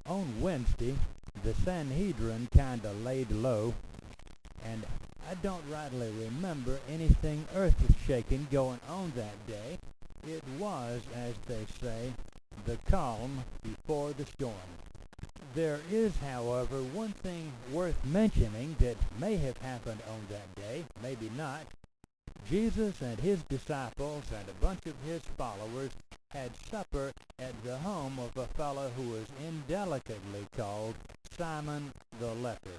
On Wednesday, the Sanhedrin kind of laid low, and I don't rightly remember anything earth-shaking going on that day. It was, as they say, the calm before the storm. There is, however, one thing worth mentioning that may have happened on that day, maybe not. Jesus and his disciples and a bunch of his followers had supper at the home of a fellow who was indelicately called Simon the leper.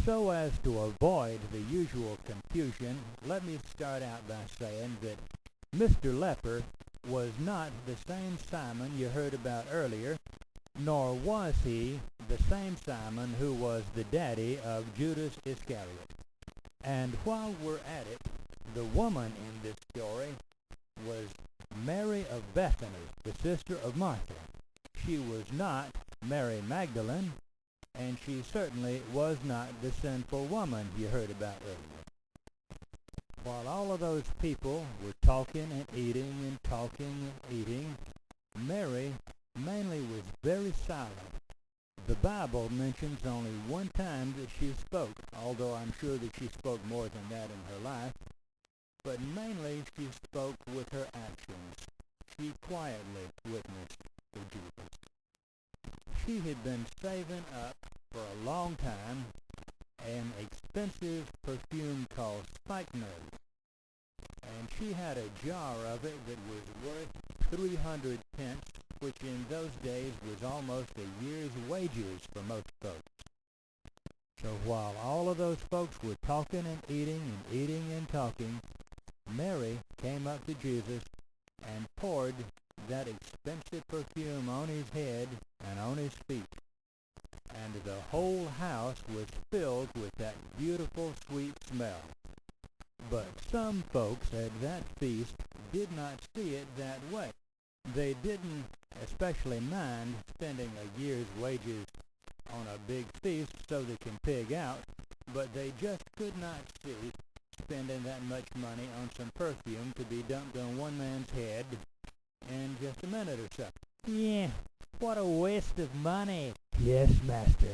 So as to avoid the usual confusion, let me start out by saying that Mr. Leper was not the same Simon you heard about earlier, nor was he the same Simon who was the daddy of Judas Iscariot. And while we're at it, the woman in this story was Mary of Bethany, the sister of Martha. She was not Mary Magdalene, and she certainly was not the sinful woman you heard about earlier. While all of those people were talking and eating and talking and eating, Mary mainly was very silent. The Bible mentions only one time that she spoke, although I'm sure that she spoke more than that in her life. But mainly she spoke with her actions. She quietly witnessed for Jesus. She had been saving up for a long time an expensive perfume called spikenard, and she had a jar of it that was worth 300 pence, which in those days was almost a year's wages for most folks. So while all of those folks were talking and eating and talking, Mary came up to Jesus and poured that expensive perfume on his head and on his feet. And the whole house was filled with that beautiful, sweet smell. But some folks at that feast did not see it that way. They didn't especially mind spending a year's wages on a big feast so they can pig out, but they just could not see spending that much money on some perfume to be dumped on one man's head in just a minute or so. Yeah, what a waste of money. Yes, master.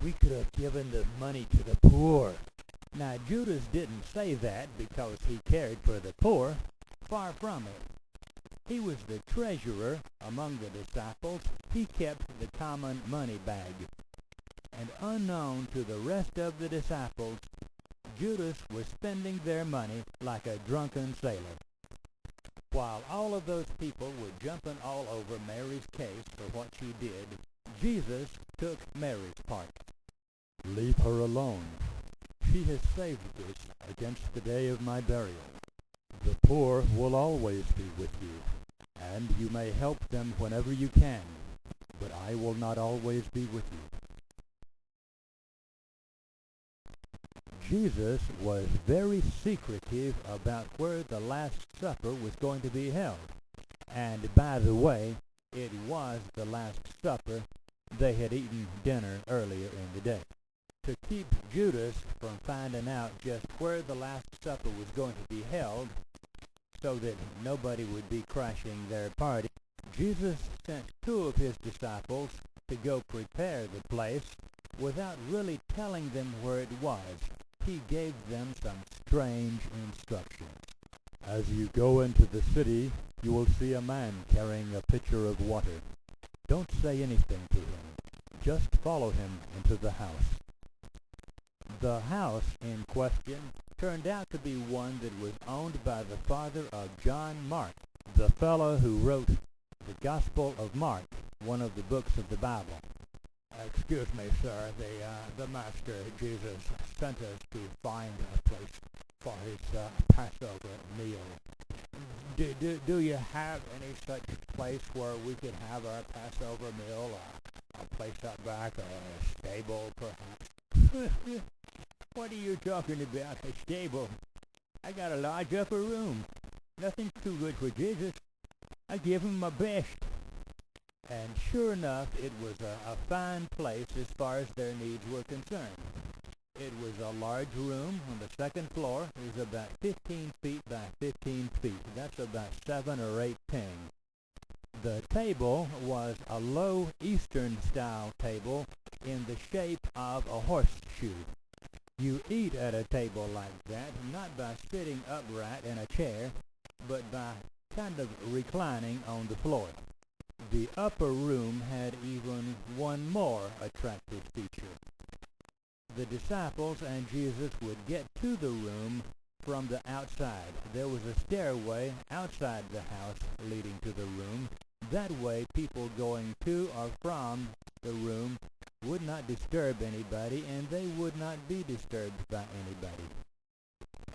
We could have given the money to the poor. Now, Judas didn't say that because he cared for the poor. Far from it. He was the treasurer among the disciples. He kept the common money bag. And unknown to the rest of the disciples, Judas was spending their money like a drunken sailor. While all of those people were jumping all over Mary's case for what she did, Jesus took Mary's part. Leave her alone. She has saved this against the day of my burial. The poor will always be with you, and you may help them whenever you can, but I will not always be with you. Jesus was very secretive about where the Last Supper was going to be held. And by the way, it was the Last Supper. They had eaten dinner earlier in the day. To keep Judas from finding out just where the Last Supper was going to be held, so that nobody would be crashing their party, Jesus sent two of his disciples to go prepare the place without really telling them where it was. He gave them some strange instructions. As you go into the city, you will see a man carrying a pitcher of water. Don't say anything to him. Just follow him into the house. The house in question turned out to be one that was owned by the father of John Mark, the fellow who wrote the Gospel of Mark, one of the books of the Bible. Excuse me, sir. The master, Jesus, sent us to find a place for his Passover meal. Do you have any such place where we could have our Passover meal? A place out back, or a stable, perhaps? What are you talking about, a stable? I got a large upper room. Nothing too good for Jesus. I give him my best. And sure enough, it was a fine place as far as their needs were concerned. It was a large room on the second floor. It was about 15 feet by 15 feet. That's about 7 or 8 ping. The table was a low Eastern-style table in the shape of a horseshoe. You eat at a table like that, not by sitting upright in a chair, but by kind of reclining on the floor. The upper room had even one more attractive feature. The disciples and Jesus would get to the room from the outside. There was a stairway outside the house leading to the room. That way, people going to or from the room would not disturb anybody, and they would not be disturbed by anybody.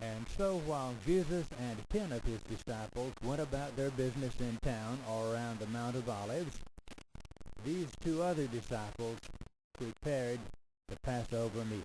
And so while Jesus and 10 of his disciples went about their business in town or around the Mount of Olives, these 2 other disciples prepared the Passover meal.